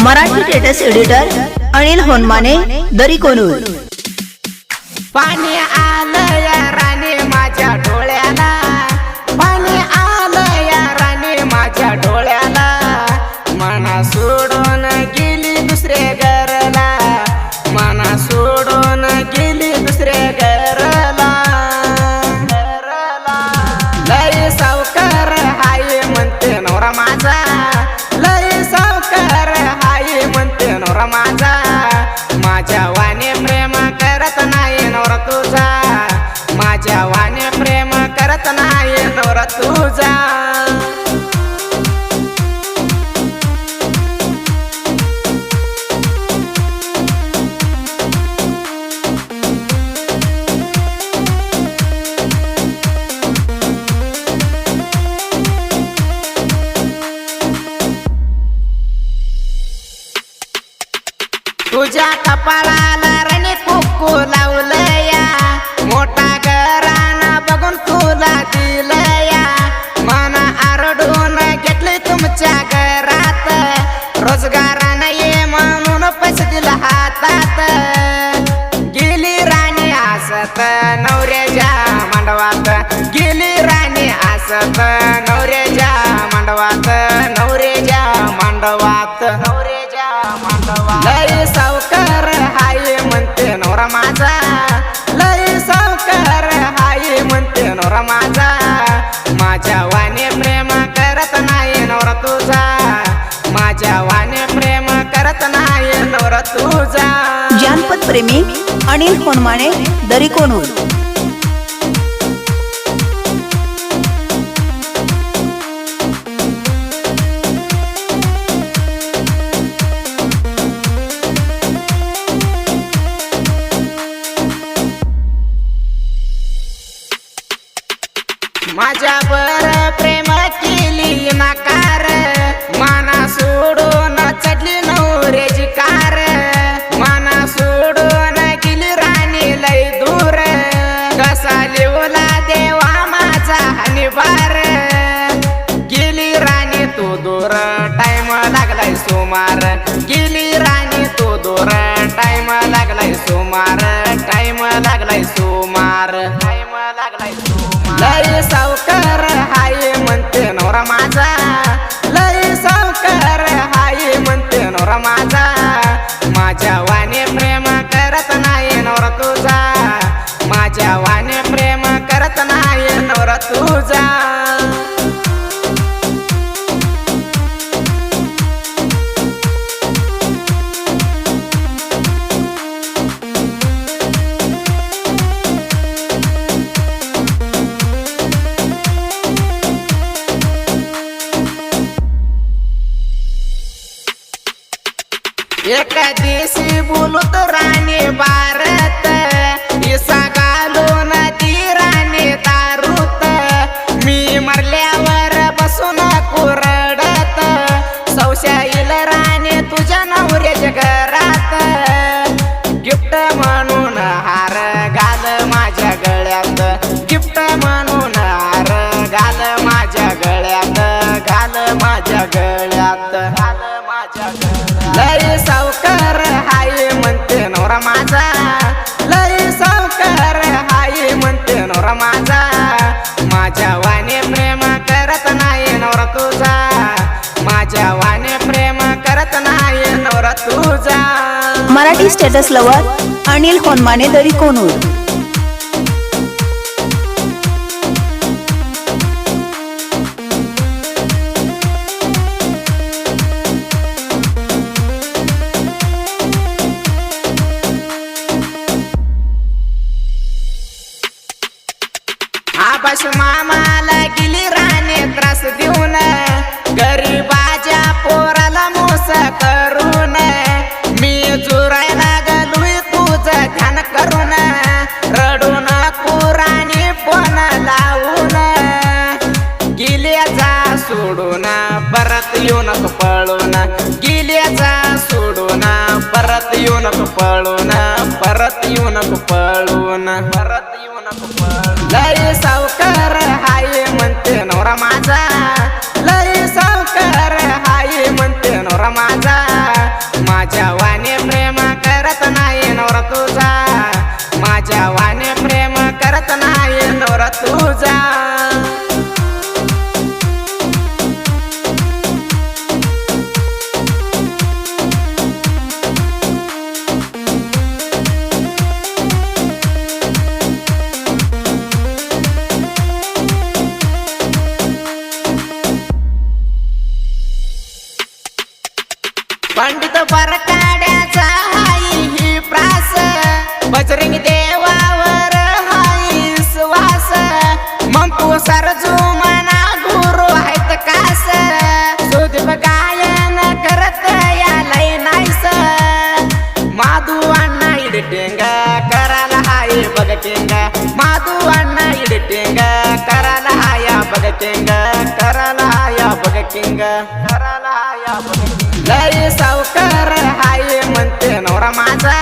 Marathi टेटस editor Anil Honmane दरी कोनूर। पाणी आलं या राणी माझ्या डोळ्याला, पाणी आलं या राणी माझ्या डोळ्याला, मना सोडून गेली दुसऱ्या घरला, मना सोडून गेली दुसऱ्या घरला। लय सावकार हाय म्हणते नवरा माझा, लय सावकार हाय म्हणते नवरा माझा, माझ्या वाने प्रेम करत नाही नवरा तुझा, माझ्या वाने प्रेम करत नाही नवरा तुझा। तुझ्या कपाळाला रणी कुक्कू लावलया, मोठा घराना बघून तुला दिलया, मना आरडून घेतले तुमच्या घरात, रोजगारानं ये म्हणून पैसे दिला हातात, गेली राणी हसत नवऱ्याच्या मांडवात, गेली राणी हसत नवऱ्याच्या मांडवात, नवऱ्याच्या मांडवात, नवऱ्याच्या मांडवात। लय सावकार हाय म्हणते नवरा माझा, लय सावकार हाय म्हणते नवरा माझा, माझ्या वाने प्रेम करत नाही नवरा तुझा, माझ्या वाने प्रेम करत नाही नवरा तुझा। जानपद प्रेमी अनिल होनमाने दरी कोनूर। माझ्या बर प्रेम केली नाकार, मना सोडून चढली नवऱ्याची कार, मना सोडून गेली राणी लय दूर, कसा लिवला देवा माझा निवार, गेली राणी तू दूर टाइम लागलाय सुमार, गेली राणी तू दूर टाइम लागलाय सुमार, टाइम लागलाय सुमार, टाइम लागलाय सुमार। लय सावकार हाय म्हणते नवरा माझा, लय सावकार हाय म्हणते नवरा माझा, माझ्या वाने प्रेम करत नाही नवरा तुझा, माझ्या वाने प्रेम करत नाही नवरा तुझा। एका दिवशी बोलत राणी भारत, इसा घालून ती राणी दारूत, मी मरल्यावर बसून कुरडत, सौशा येईल राणी तुझ्या नवऱ्याच्या घरात, गिफ्ट म्हणून हार घाल माझ्या गळ्यात, गिफ्ट म्हणून हार घाल माझ्या गळ्यात, घाल माझ्या गळ्यात, घाल माझ्या गळ्यात। लय सावकार हाय म्हणते नवरा माझा, लय सावकार हाय म्हणते नवरा माझा, माझ्या वाने प्रेम करत नाही नवरा तुझा, माझ्या वाने प्रेम करत नाही नवरा तुझा। मराठी स्टेटस लवर अनिल होनमाने दरी कोनूर। आबाश मामाला गेली राणी त्रास देऊन, गरीबाच्या पोराला मोस करून, मी जुरायला गलोय तुझं ध्यान करून, रडून पुराणी फोन लावून, गेल्याचा सोडून परत येऊ नको पळून, गेल्याचा सोडून परत येऊ नको पळून, परत येऊ नको पळून, परत येऊ नको पळून। लय सावकार हाय म्हणते नवरा माझा, लय सावकार हाय म्हणते नवरा माझा, पंडित परकाड्याचा हाई ही प्रास बजरंग देवावर हाई सुवास मंपू सरजू मना गुरु आहेत कास सुदीप गायन करत यालय नाहीस माधू अण्णा इडटेंग करायला हाय बघ टेंग माधू अण्णा इडटेंग करायला हाया बघ टेंग करायला हाया बघ टेंग करायला हाया बघ लय सावकार हाय म्हणते नवरा माझा